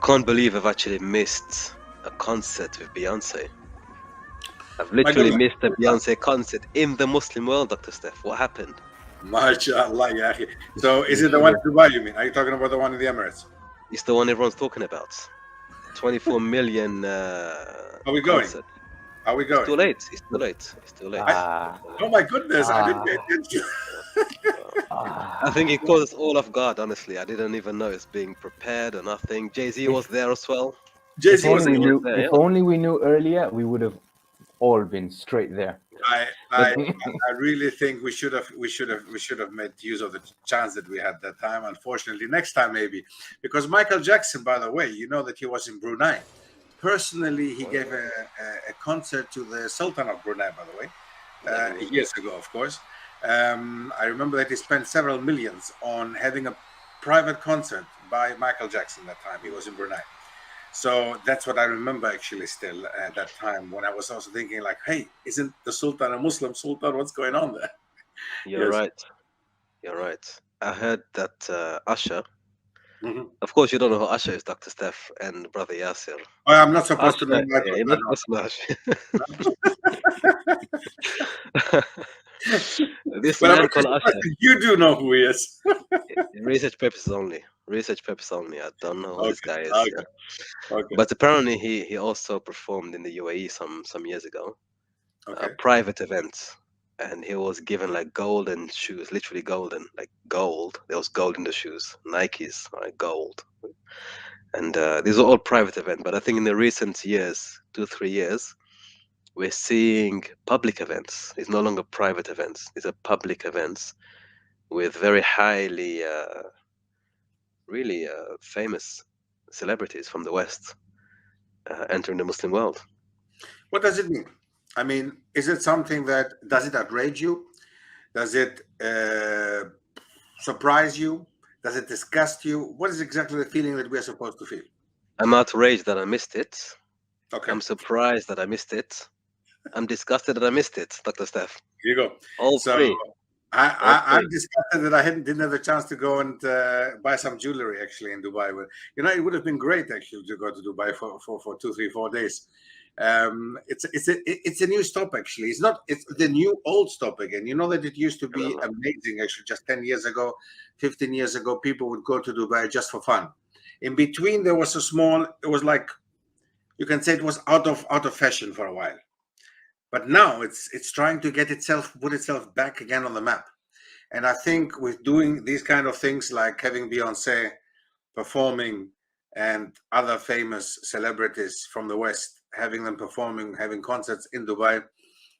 can't believe I've actually missed a concert with Beyonce. I've My literally goodness. missed a Beyonce concert in the Muslim world, Dr. Steph. What happened? MashaAllah, ya akhi. So is it the one in Dubai, you mean? Are you talking about the one in the Emirates? It's the one everyone's talking about. 24 million Are we going? concert. Are we It's too going? late. It's too late. It's too late. Oh my goodness, I didn't pay attention. I think it caught us all off guard, honestly. I didn't even know it's being prepared or nothing. Jay-Z was there as well. If Jay-Z was only, we knew, there, if only we knew earlier, we would have all been straight there. I really think we should have made use of the chance that we had that time. Unfortunately, next time maybe, because Michael Jackson, by the way, you know that he was in Brunei. Personally, he gave a concert to the Sultan of Brunei, by the way, years ago, of course. I remember that he spent several millions on having a private concert by Michael Jackson that time. He was in Brunei. So that's what I remember actually still at that time, when I was also thinking like, hey, isn't the Sultan a Muslim Sultan? What's going on there? You're Yes. right. You're right. I heard that Usher, Mhm. of course, you don't know who Usher is, Dr. Steph and Brother Yasser. Oh, I'm not supposed to know Usher, that. yeah, you're not supposed to know. This But I'm man called interested, Usher. you do know who he is. Research purposes only. Research purposes only. I don't know who this guy is. Okay. Yeah. Okay. But apparently he also performed in the UAE some years ago. Okay. A private event, and he was given like golden shoes, literally golden, like gold. There was gold in the shoes, Nikes, right? Gold. And these are all private events. But I think in the recent years, 2-3 years, we're seeing public events. It's no longer private events. These are public events with very highly, really famous celebrities from the West entering the Muslim world. What does it mean? I mean, is it something that, does it outrage you? Does it surprise you? Does it disgust you? What is exactly the feeling that we're supposed to feel? I'm outraged that I missed it. Okay, I'm surprised that I missed it. I'm disgusted that I missed it, Dr. Steph. here you go. All So three. I'm disgusted that I didn't have the chance to go and buy some jewelry actually in Dubai. You know, it would have been great actually to go to Dubai for 2, 3, 4 days. It's a new stop actually. It's the new old stop again. You know that it used to be amazing actually. Just 10 years ago, 15 years ago, people would go to Dubai just for fun. In between, there was it was like, you can say it was out of fashion for a while. But now it's trying to put itself back again on the map. And I think with doing these kind of things like having Beyonce performing and other famous celebrities from the West, having them performing, having concerts in Dubai,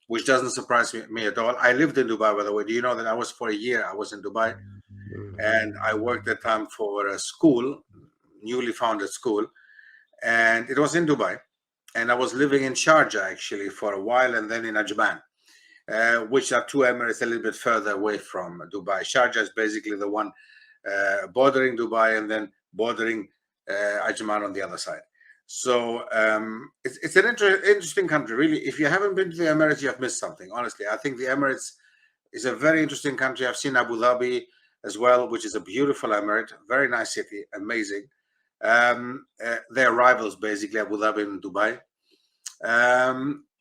which doesn't surprise me at all. I lived in Dubai, by the way. Do you know that I was for a year, I was in Dubai, and I worked that time for a school, newly founded school, and it was in Dubai. And I was living in Sharjah actually for a while, and then in Ajman, which are two emirates a little bit further away from Dubai. Sharjah is basically the one bordering Dubai and then bordering Ajman on the other side. So it's an interesting country, really. If you haven't been to the Emirates, you have missed something. Honestly, I think the Emirates is a very interesting country. I've seen Abu Dhabi as well, which is a beautiful emirate, very nice city, amazing. They're rivals, basically, Abu Dhabi and Dubai.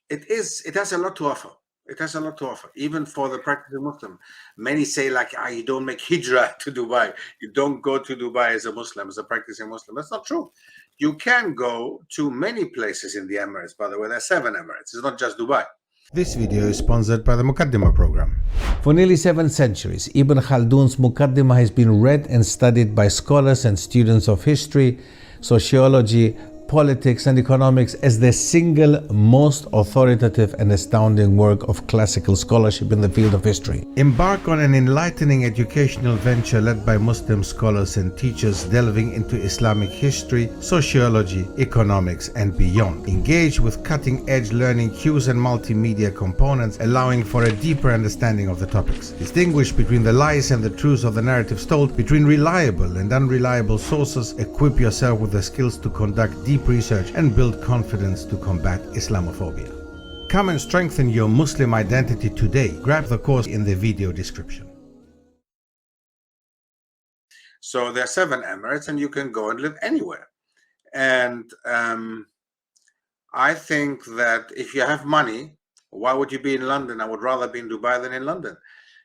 It has a lot to offer. It has a lot to offer, even for the practicing Muslim. Many say like, you don't make hijrah to Dubai. You don't go to Dubai as a Muslim, as a practicing Muslim. That's not true. You can go to many places in the Emirates, by the way. There are 7 Emirates. It's not just Dubai. This video is sponsored by the Muqaddima program. For nearly 7 centuries, Ibn Khaldun's Muqaddima has been read and studied by scholars and students of history, sociology, politics and economics as the single most authoritative and astounding work of classical scholarship in the field of history. Embark on an enlightening educational venture led by Muslim scholars and teachers delving into Islamic history, sociology, economics, and beyond. Engage with cutting-edge learning cues and multimedia components, allowing for a deeper understanding of the topics. Distinguish between the lies and the truths of the narratives told, between reliable and unreliable sources. Equip yourself with the skills to conduct deep research and build confidence to combat Islamophobia. Come and strengthen your Muslim identity today. Grab the course in the video description. So there are 7 emirates, and you can go and live anywhere. And I think that if you have money, why would you be in London? I would rather be in Dubai than in London.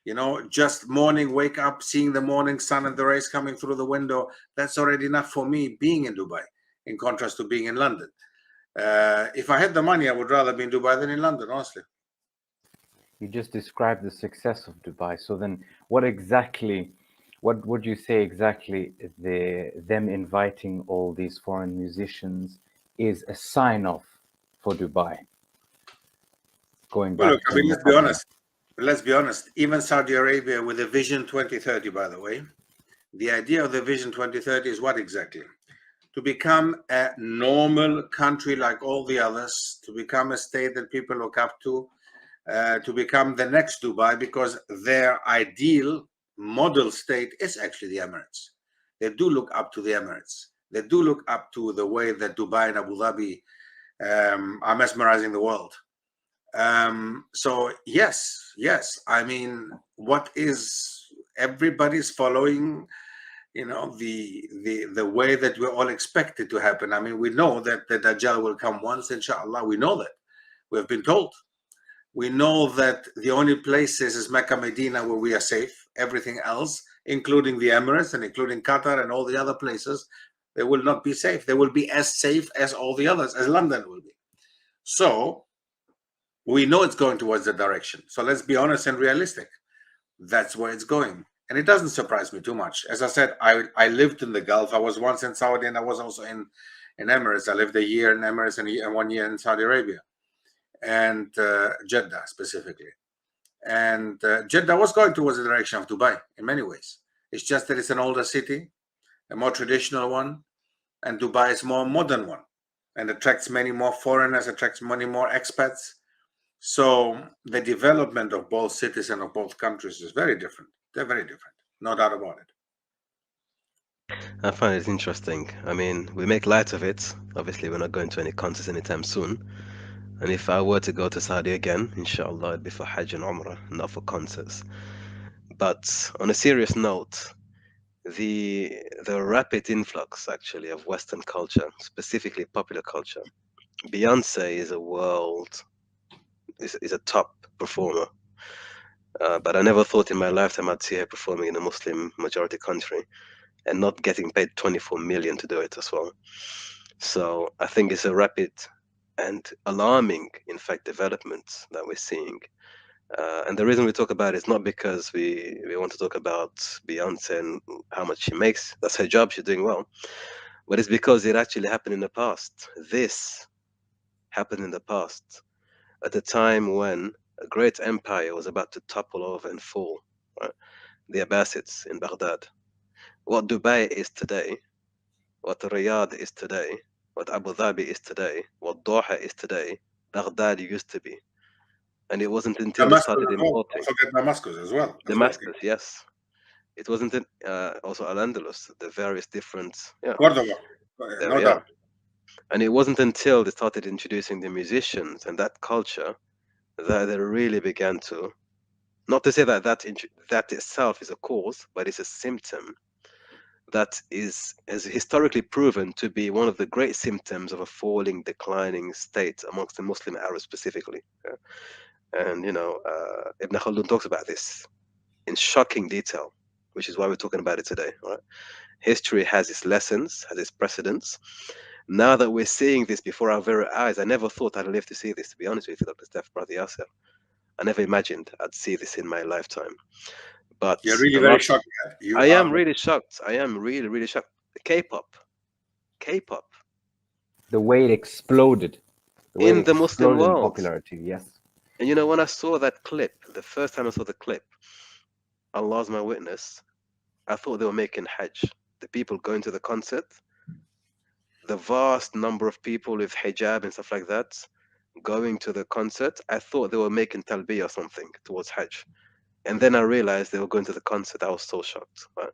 You know, just morning, wake up, seeing the morning sun and the rays coming through the window, that's already enough for me being in Dubai, in contrast to being in London. If I had the money, I would rather be in Dubai than in London, honestly. You just described the success of Dubai. So then what would you say exactly them inviting all these foreign musicians is a sign of for Dubai? Going back Look, I to mean, Muqaddima. let's be honest, even Saudi Arabia with the Vision 2030, by the way, the idea of the Vision 2030 is what exactly? To become a normal country like all the others, to become a state that people look up to become the next Dubai, because their ideal model state is actually the Emirates. They do look up to the Emirates. They do look up to the way that Dubai and Abu Dhabi are mesmerizing the world. So yes, I mean, what is everybody's following, you know, the way that we're all expected to happen. I mean, we know that the Dajjal will come once, inshallah. We know that. We have been told. We know that the only places is Mecca, Medina, where we are safe. Everything else, including the Emirates and including Qatar and all the other places, they will not be safe. They will be as safe as all the others, as London will be. So we know it's going towards that direction. So let's be honest and realistic. That's where it's going. And it doesn't surprise me too much. As I said, I lived in the Gulf. I was once in Saudi, and I was also in Emirates. I lived a year in Emirates and 1 year in Saudi Arabia, and Jeddah specifically. And Jeddah was going towards the direction of Dubai in many ways. It's just that it's an older city, a more traditional one, and Dubai is a more modern one, and attracts many more foreigners, attracts many more expats. So the development of both cities and of both countries is very different. They're very different, no doubt about it. I find it interesting. I mean, we make light of it. Obviously, we're not going to any concerts anytime soon. And if I were to go to Saudi again, inshallah, it'd be for Hajj and Umrah, not for concerts. But on a serious note, the rapid influx actually of Western culture, specifically popular culture. Beyonce is a top performer. But I never thought in my lifetime I'd see her performing in a Muslim majority country and not getting paid 24 million to do it as well. So I think it's a rapid and alarming, in fact, development that we're seeing. And the reason we talk about it is not because we want to talk about Beyonce and how much she makes. That's her job. She's doing well. But it's because it actually happened in the past. This happened in the past at a time when a great empire was about to topple over and fall. Right? The Abbasids in Baghdad. What Dubai is today, what Riyadh is today, what Abu Dhabi is today, what Doha is today, Baghdad used to be. And it wasn't until they Damascus started as well. importing. Forget Damascus as well. Damascus, yes. It wasn't also Al-Andalus, the various different, Cordoba, there no we doubt. are. And it wasn't until they started introducing the musicians and that culture that they really began to, not to say that itself is a cause, but it's a symptom that is historically proven to be one of the great symptoms of a falling, declining state amongst the Muslim Arabs specifically. And Ibn Khaldun talks about this in shocking detail, which is why we're talking about it today. Right? History has its lessons, has its precedents. Now that we're seeing this before our very eyes, I never thought I'd live to see this, to be honest with you, Dr. Steph Brother Yasser. I never imagined I'd see this in my lifetime. But you're really very shocked. I am really shocked. I am really, really shocked. K-pop. The way it exploded. In the Muslim world. In popularity, yes. And when I saw that clip, the first time I saw the clip, Allah's my witness, I thought they were making Hajj. The people going to the concert, the vast number of people with hijab and stuff like that, going to the concert, I thought they were making talbiyah or something towards Hajj. And then I realized they were going to the concert. I was so shocked. Right?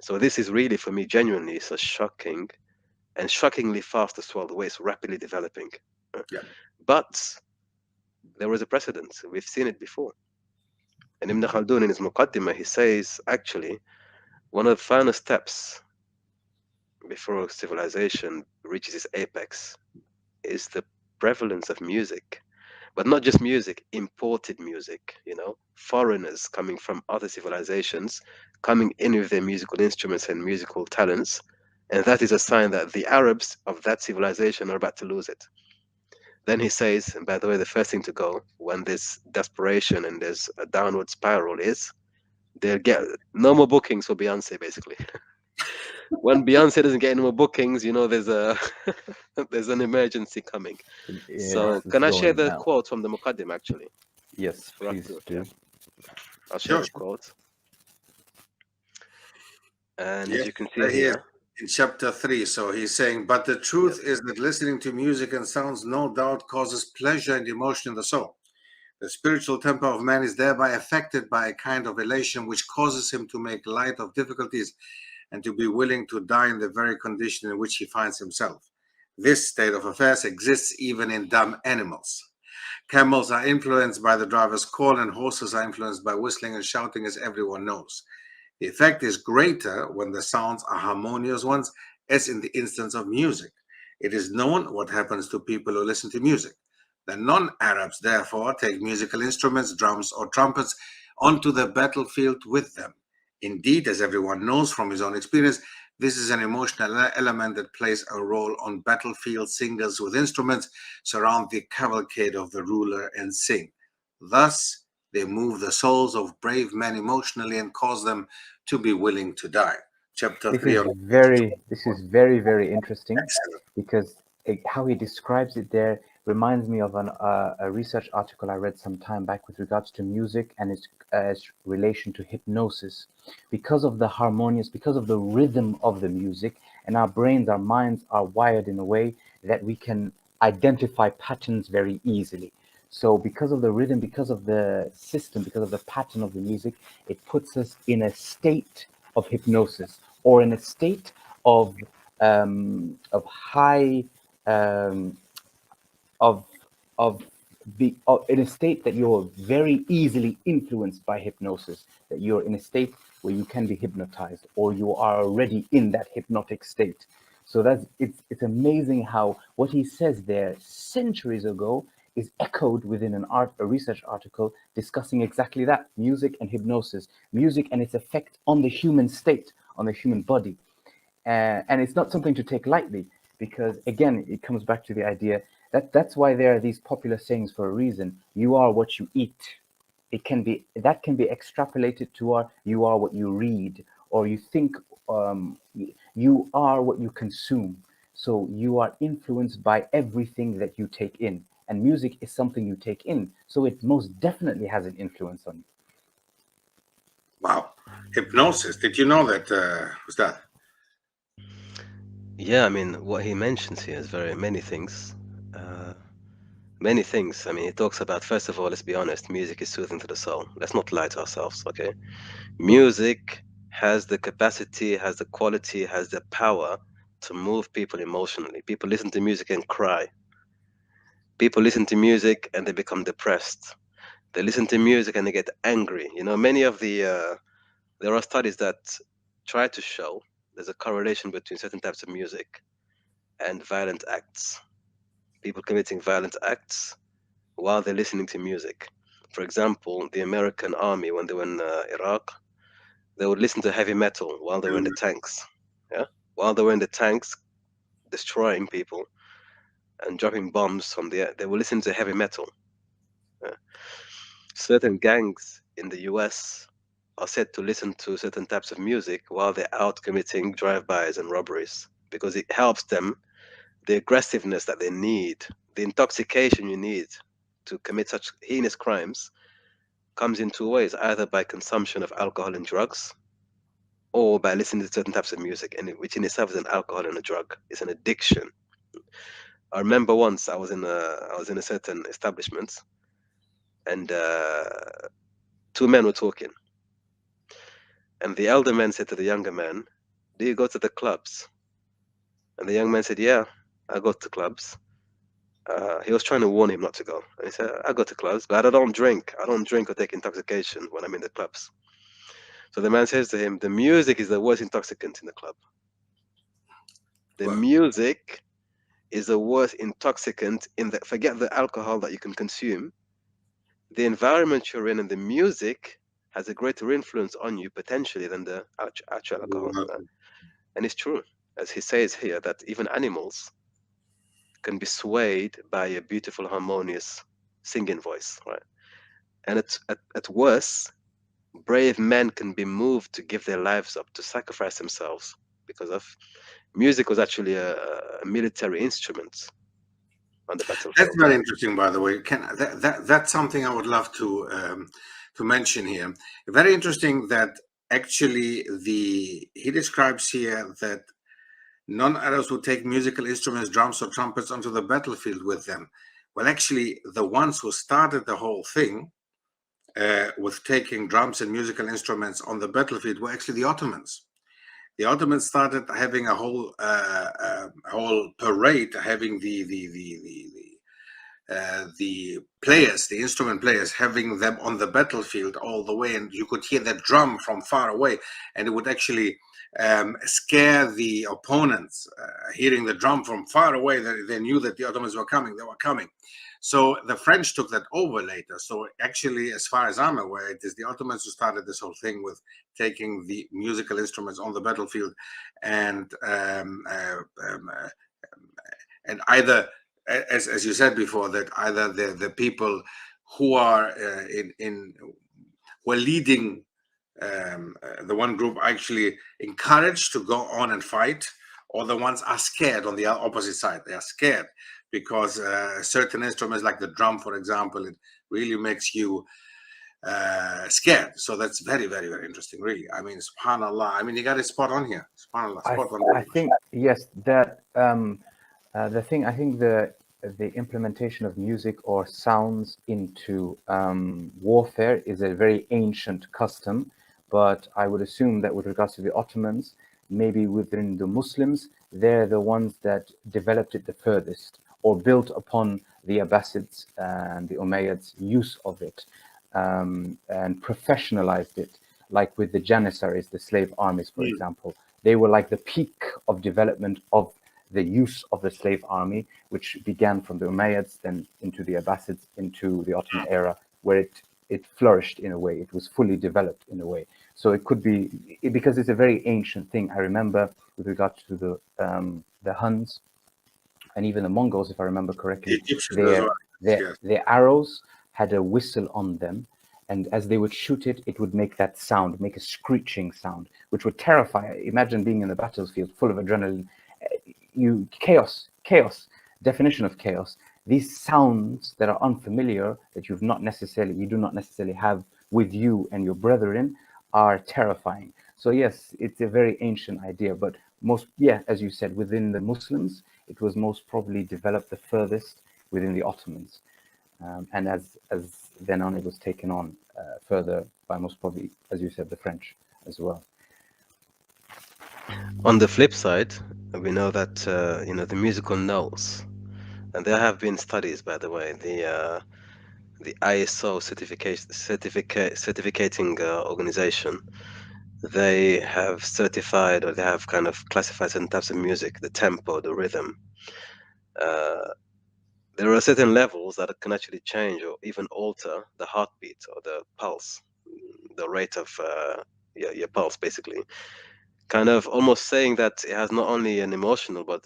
So this is really, for me, genuinely, so shocking and shockingly fast as well, the way it's rapidly developing. Yeah. But there was a precedent. We've seen it before. And Ibn Khaldun in his Muqaddima, he says, actually, one of the final steps before civilization reaches its apex is the prevalence of music, but not just music, imported music, foreigners coming from other civilizations, coming in with their musical instruments and musical talents. And that is a sign that the Arabs of that civilization are about to lose it. Then he says, and by the way, the first thing to go when there's desperation and there's a downward spiral is they'll get no more bookings for Beyonce, basically. When Beyonce doesn't get any more bookings, there's a there's an emergency coming. Yeah, So this is can I share going the now. quote from the Muqaddima actually? Yes, For us please to, do. I'll share Sure. the quote. And as Yes, you can see right here here, in chapter 3. So he's saying, but the yep, truth is that listening to music and sounds no doubt causes pleasure and emotion in the soul. The spiritual temper of man is thereby affected by a kind of elation which causes him to make light of difficulties and to be willing to die in the very condition in which he finds himself. This state of affairs exists even in dumb animals. Camels are influenced by the driver's call, and horses are influenced by whistling and shouting, as everyone knows. The effect is greater when the sounds are harmonious ones, as in the instance of music. It is known what happens to people who listen to music. The non-Arabs, therefore, take musical instruments, drums or trumpets, onto the battlefield with them. Indeed, as everyone knows from his own experience, this is an emotional element that plays a role on battlefield. Singers with instruments surround the cavalcade of the ruler and sing. Thus, they move the souls of brave men emotionally and cause them to be willing to die. Chapter This 3 is on very, very interesting excellent. because how he describes it there reminds me of a research article I read some time back with regards to music and its relation to hypnosis. Because of the harmonious, because of the rhythm of the music, and our brains, our minds are wired in a way that we can identify patterns very easily. So because of the rhythm, because of the system, because of the pattern of the music, it puts us in a state of hypnosis or in a state of high um, of in a state that you're very easily influenced by hypnosis, that you're in a state where you can be hypnotized or you are already in that hypnotic state. So it's amazing how what he says there centuries ago is echoed within a research article discussing exactly that: music and hypnosis, music and its effect on the human state, on the human body. And it's not something to take lightly, because again, it comes back to the idea that that's why there are these popular sayings for a reason. You are what you eat. That can be extrapolated to you are what you read, or you think. You are what you consume. So you are influenced by everything that you take in, and music is something you take in. So it most definitely has an influence on you. Wow. Hypnosis. Did you know that? Was that? yeah, I mean, what he mentions here is very uh, many things. I mean, he talks about, first of all, let's be honest, music is soothing to the soul. Let's not lie to ourselves, okay? Music has the capacity, has the quality, has the power to move people emotionally. People listen to music and cry. People listen to music and they become depressed. They listen to music and they get angry. Many of there are studies that try to show there's a correlation between certain types of music and violent acts. People committing violent acts while they're listening to music. For example, the American army, when they were in Iraq, they would listen to heavy metal while they were in the tanks. Yeah, while they were in the tanks, destroying people and dropping bombs from the air, they would listen to heavy metal. Yeah. Certain gangs in the US are said to listen to certain types of music while they're out committing drive-bys and robberies because it helps them, the aggressiveness that they need, the intoxication you need to commit such heinous crimes comes in two ways: either by consumption of alcohol and drugs, or by listening to certain types of music, and which in itself is an alcohol and a drug. It's an addiction. I remember once I was in a certain establishment, and two men were talking, and the elder man said to the younger man, "Do you go to the clubs?" And the young man said, "Yeah, I go to clubs." He was trying to warn him not to go, and he said, "I go to clubs, but I don't drink. I don't drink or take intoxication when I'm in the clubs." So the man says to him, "The music is the worst intoxicant in the club." The Well, music is a worse intoxicant in the forget the alcohol that you can consume. The environment you're in and the music has a greater influence on you potentially than the actual alcohol. well, And it's true, as he says here, that even animals can be swayed by a beautiful, harmonious singing voice, right? And at worst, brave men can be moved to give their lives up, to sacrifice themselves because of music was actually a military instrument on the that's battlefield. very interesting, by the way. That's something I would love to mention here. Very interesting that actually he describes here that non-Arabs would take musical instruments, drums or trumpets onto the battlefield with them. Well, actually, the ones who started the whole thing with taking drums and musical instruments on the battlefield were actually the Ottomans. The Ottomans started having a whole parade, having the players, the instrument players, having them on the battlefield all the way, and you could hear that drum from far away, and it would actually scare the opponents. Hearing the drum from far away, they knew that the Ottomans were coming. They were coming. So the French took that over later. So actually, as far as I'm aware, it is the Ottomans who started this whole thing with taking the musical instruments on the battlefield, and and either, as you said before, that either the people who are who are leading the one group are actually encouraged to go on and fight, or the ones are scared on the opposite side. They are scared because certain instruments like the drum, for example, it really makes you scared. So that's very, very, very interesting, really. I mean, subhanallah. I mean, you got it spot on here. Subhanallah, spot on. I think yes, that the thing. I think the implementation of music or sounds into warfare is a very ancient custom, but I would assume that with regards to the Ottomans, maybe within the Muslims, they're the ones that developed it the furthest or built upon the Abbasids and the Umayyads' use of it and professionalized it, like with the Janissaries, the slave armies, for example. They were like the peak of development of the use of the slave army, which began from the Umayyads, then into the Abbasids, into the Ottoman era, where it flourished in a way. It was fully developed in a way. So it could be, because it's a very ancient thing. I remember with regard to the Huns and even the Mongols, if I remember correctly, their arrows had a whistle on them. And as they would shoot it, it would make that sound, make a screeching sound, which would terrify. Imagine being in the battlefield full of adrenaline. Chaos, definition of chaos. These sounds that are unfamiliar, that you do not necessarily have with you and your brethren, are terrifying. So yes, it's a very ancient idea, but as you said, within the Muslims, it was most probably developed the furthest within the Ottomans. And as then on, it was taken on further by most probably, as you said, the French as well. On the flip side, we know that the musical notes, and there have been studies, by the way, the ISO certificating organization, they have certified, or they have kind of classified certain types of music, the tempo, the rhythm. There are certain levels that can actually change or even alter the heartbeat or the pulse, the rate of your pulse, basically. Kind of almost saying that it has not only an emotional but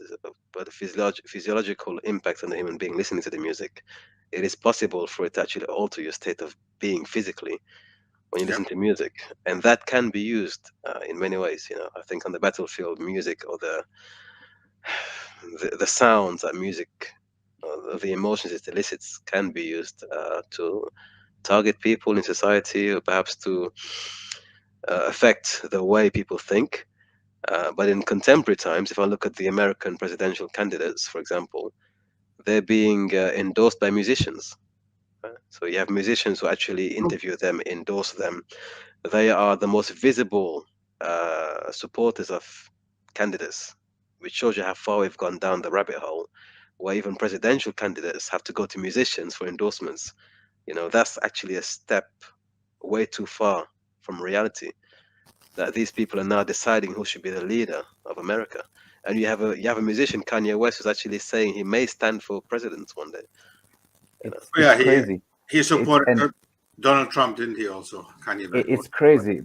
a physiological impact on the human being listening to the music. It is possible for it to actually alter your state of being physically when you listen to music, and that can be used in many ways. I think on the battlefield, music or the sounds that music, the emotions it elicits, can be used to target people in society, or perhaps to affect the way people think. But in contemporary times, if I look at the American presidential candidates, for example, they're being endorsed by musicians. So you have musicians who actually interview them, endorse them. They are the most visible supporters of candidates, which shows you how far we've gone down the rabbit hole, where even presidential candidates have to go to musicians for endorsements. That's actually a step way too far from reality, that these people are now deciding who should be the leader of America. And you have a musician, Kanye West, who's actually saying he may stand for president one day. It's Yeah, crazy. he It's supported and Donald Trump, didn't he? Also, Kanye it's was. crazy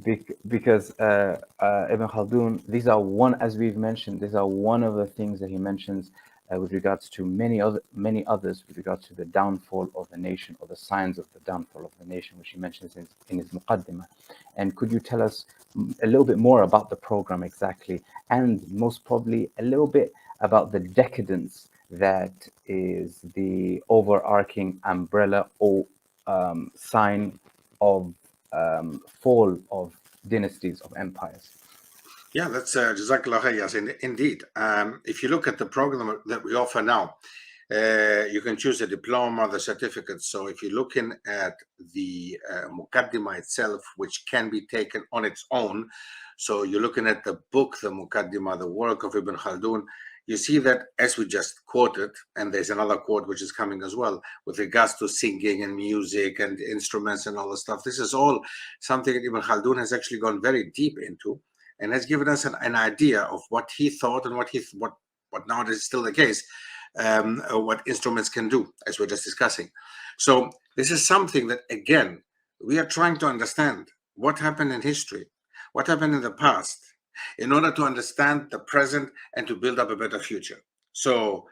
because Ibn Khaldun, as we've mentioned, these are one of the things that he mentions with regards to many others with regards to the downfall of the nation or the signs of the downfall of the nation, which he mentions in his Muqaddima. And could you tell us a little bit more about the program exactly, and most probably a little bit about the decadence that is the overarching umbrella or sign of fall of dynasties of empires? Yeah, that's Jazakallah khair. Yes, indeed. If you look at the program that we offer now, you can choose a diploma, the certificate. So if you're looking at the Muqaddima itself, which can be taken on its own, so you're looking at the book, the Muqaddima, the work of Ibn Khaldun, you see that, as we just quoted, and there's another quote which is coming as well, with regards to singing and music and instruments and all the stuff. This is all something that Ibn Khaldun has actually gone very deep into, and has given us an idea of what he thought and what nowadays is still the case, what instruments can do, as we're just discussing. So this is something that, again, we are trying to understand what happened in history, what happened in the past, in order to understand the present and to build up a better future. So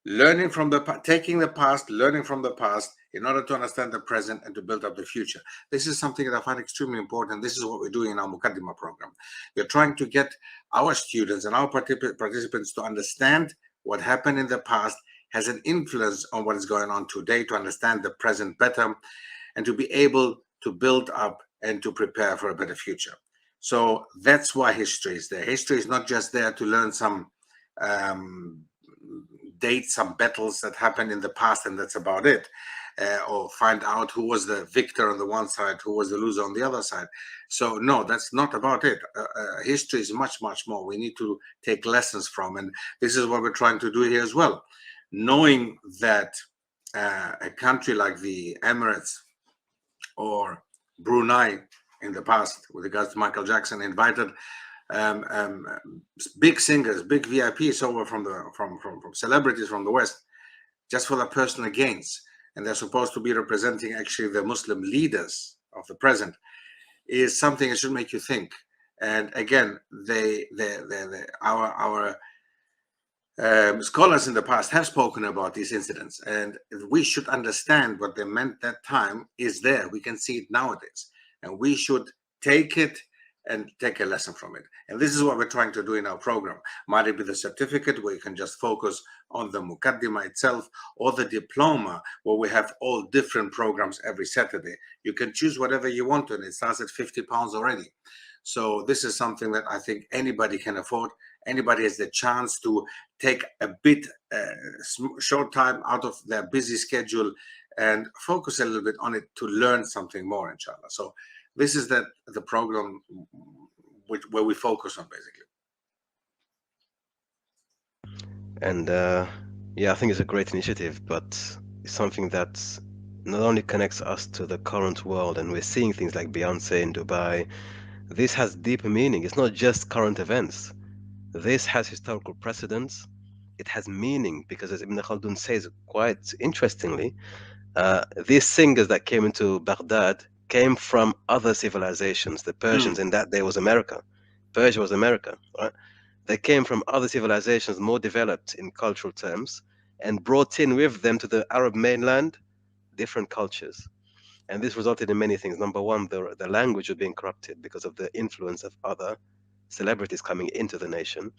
taking the past, learning from the past in order to understand the present and to build up the future. This is something that I find extremely important. This is what we're doing in our Muqaddima program. We're trying to get our students and our participants to understand what happened in the past has an influence on what is going on today, to understand the present better, and to be able to build up and to prepare for a better future. So that's why history is there. History is not just there to learn some dates, some battles that happened in the past, and that's about it. Or find out who was the victor on the one side, who was the loser on the other side. So no, that's not about it. History is much, much more. We need to take lessons from, and this is what we're trying to do here as well. Knowing that a country like the Emirates or Brunei in the past, with regards to Michael Jackson, invited big singers, big VIPs over from celebrities from the West, just for their personal gains, and they're supposed to be representing actually the Muslim leaders of the present, is something that should make you think. And again, our scholars in the past have spoken about these incidents, and we should understand what they meant that time is there. We can see it nowadays, and we should take it and take a lesson from it. And this is what we're trying to do in our program. Might it be the certificate where you can just focus on the Muqaddima itself, or the diploma where we have all different programs every Saturday. You can choose whatever you want to, and it starts at £50 already. So this is something that I think anybody can afford. Anybody has the chance to take a bit short time out of their busy schedule and focus a little bit on it to learn something more, inshallah. So this is the program where we focus on, basically. And yeah, I think it's a great initiative, but it's something that not only connects us to the current world, and we're seeing things like Beyonce in Dubai. This has deeper meaning. It's not just current events. This has historical precedents. It has meaning because, as Ibn Khaldun says quite interestingly, these singers that came into Baghdad came from other civilizations. The Persians in that day was America. Persia was America, right? They came from other civilizations more developed in cultural terms and brought in with them to the Arab mainland different cultures. And this resulted in many things. Number one, the language was being corrupted because of the influence of other celebrities coming into the nation.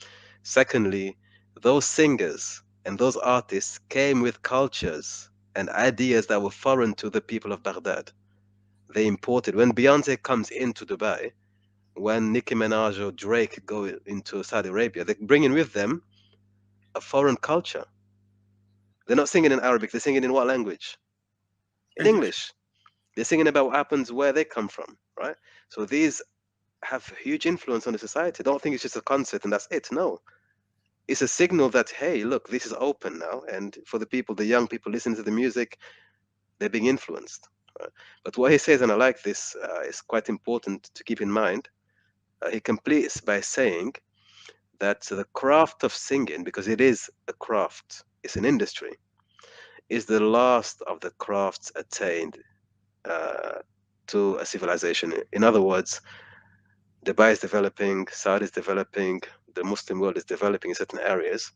Secondly, those singers and those artists came with cultures and ideas that were foreign to the people of Baghdad. They imported. When Beyonce comes into Dubai, when Nicki Minaj or Drake go into Saudi Arabia, they're bringing with them a foreign culture. They're not singing in Arabic. They're singing in what language? In English. They're singing about what happens where they come from, right? So these have huge influence on the society. Don't think it's just a concert and that's it. No, it's a signal that, hey, look, this is open now, and for the people, the young people listening to the music, they're being influenced, right? But what he says, and I like this, is quite important to keep in mind. He completes by saying that the craft of singing, because it is a craft, it's an industry, is the last of the crafts attained to a civilization. In other words, Dubai is developing, Saudi is developing, the Muslim world is developing in certain areas.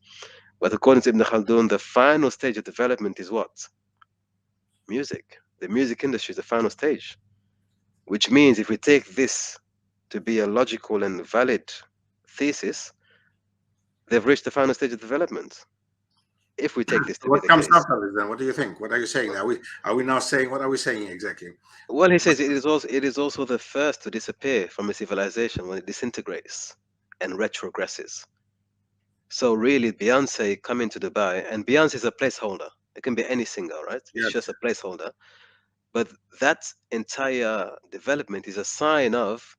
But according to Ibn Khaldun, the final stage of development is what? Music. The music industry is the final stage, which means if we take this to be a logical and valid thesis, they've reached the final stage of development. If we take this to What be the comes case. after this then? What do you think? What are you saying? Are we now saying, what are we saying exactly? Well, he says it is also the first to disappear from a civilization when it disintegrates and retrogresses. So really, Beyonce coming to Dubai, and Beyonce is a placeholder. It can be any singer, right? It's Yes. just a placeholder. But that entire development is a sign of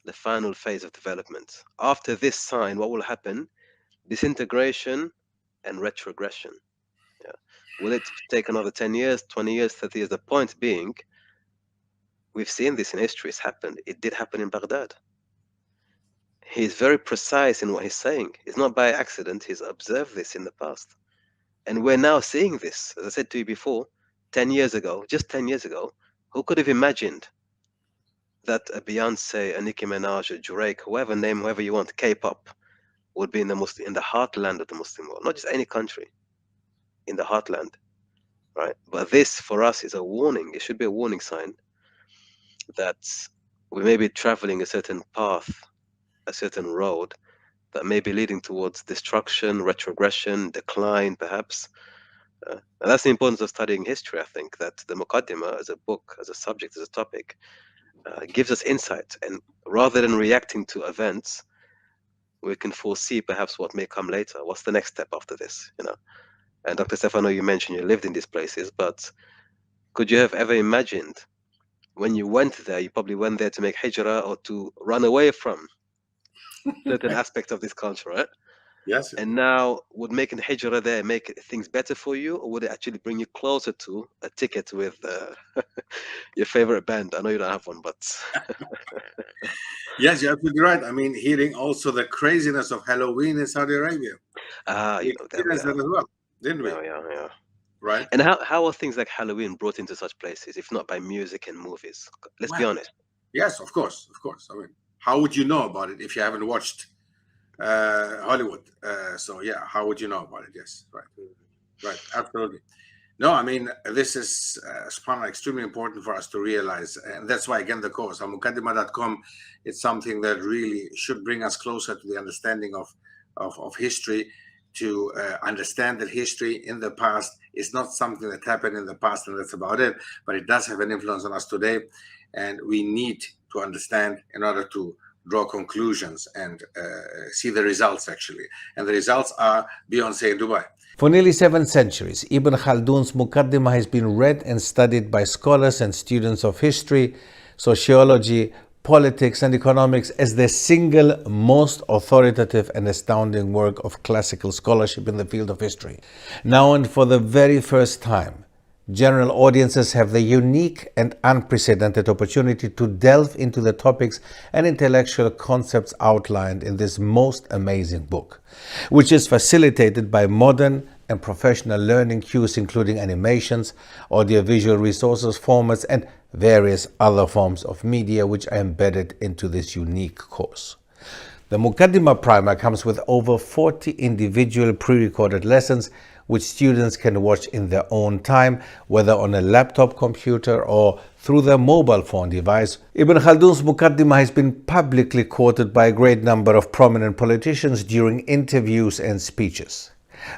the final phase of development. After this sign, what will happen? Disintegration and retrogression. Yeah. Will it take another 10 years, 20 years, 30 years? The point being, we've seen this in history. It's happened. It did happen in Baghdad. He's very precise in what he's saying. It's not by accident. He's observed this in the past. And we're now seeing this. As I said to you before, 10 years ago, just 10 years ago, who could have imagined that a Beyonce, a Nicki Minaj, a Drake, whoever you want, K-pop, would be in the heartland of the Muslim world, not just any country, in the heartland, right? But this, for us, is a warning. It should be a warning sign that we may be traveling a certain path, a certain road that may be leading towards destruction, retrogression, decline, perhaps. And that's the importance of studying history, I think, that the Muqaddima as a book, as a subject, as a topic, gives us insight. And rather than reacting to events, we can foresee perhaps what may come later. What's the next step after this, you know? And Dr. Stefano, you mentioned you lived in these places, but could you have ever imagined when you went there, you probably went there to make hijrah or to run away from certain aspects of this culture, right? Yes. And now, would making hijrah there make things better for you, or would it actually bring you closer to a ticket with your favorite band? I know you don't have one, but Yes, you're absolutely right. I mean, hearing also the craziness of Halloween in Saudi Arabia. you know, there we Experienced that are. as well, didn't we? Yeah. Right? And how are things like Halloween brought into such places, if not by music and movies? Let's be Well, honest. Yes, of course. I mean, how would you know about it if you haven't watched Hollywood? So yeah, how would you know about it? Yes, right, absolutely. No, I mean, this is extremely important for us to realize, and that's why again the course al-Muqaddima.com, it's something that really should bring us closer to the understanding of history, to understand that history in the past is not something that happened in the past and that's about it, but it does have an influence on us today, and we need to understand in order to draw conclusions and see the results actually. And the results are Beyonce in Dubai. For nearly 7 centuries, Ibn Khaldun's Muqaddima has been read and studied by scholars and students of history, sociology, politics, and economics as the single most authoritative and astounding work of classical scholarship in the field of history. Now, and for the very first time, general audiences have the unique and unprecedented opportunity to delve into the topics and intellectual concepts outlined in this most amazing book, which is facilitated by modern and professional learning cues, including animations, audiovisual resources, formats, and various other forms of media which are embedded into this unique course. The Muqaddima Primer comes with over 40 individual pre-recorded lessons which students can watch in their own time, whether on a laptop computer or through their mobile phone device. Ibn Khaldun's Muqaddima has been publicly quoted by a great number of prominent politicians during interviews and speeches.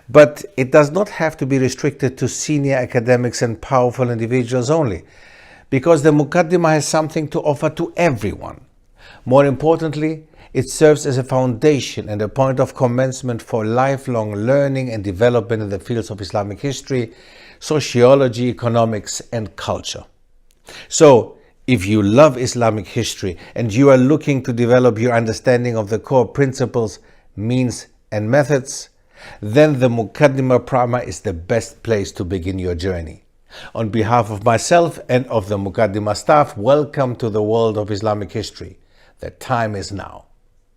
But it does not have to be restricted to senior academics and powerful individuals only, because the Muqaddima has something to offer to everyone. More importantly, it serves as a foundation and a point of commencement for lifelong learning and development in the fields of Islamic history, sociology, economics, and culture. So, if you love Islamic history and you are looking to develop your understanding of the core principles, means, and methods, then the Muqaddima Primer is the best place to begin your journey. On behalf of myself and of the Muqaddima staff, welcome to the world of Islamic history. The time is now.